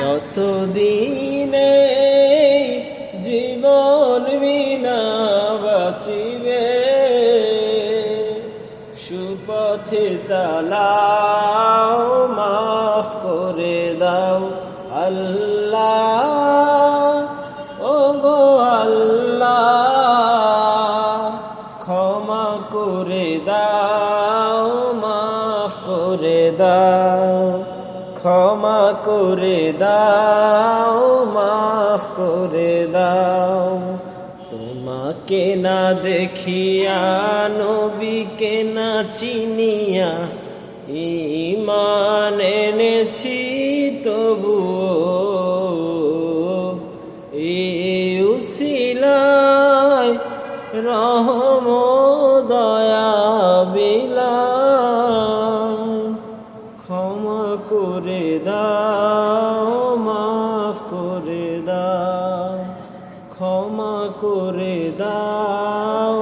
যতদিনে জীবন বিনা বাঁচিবে, সুপথে চালাও, মাফ করে দাও আল্লাহ। ও গো আল্লাহ, ক্ষমা করে দাও, মাফ করে দাও, ক্ষমা করে দাও, মাফ করে দাও। তোমাকে না দেখিয়া, নবীকে না চিনিয়া ঈমান এনেছি তবুও এই উসিলায় রহম দয়া বিলাও। ক্ষমা করে দাও, মাফ করে দাও, ক্ষমা করে দাও,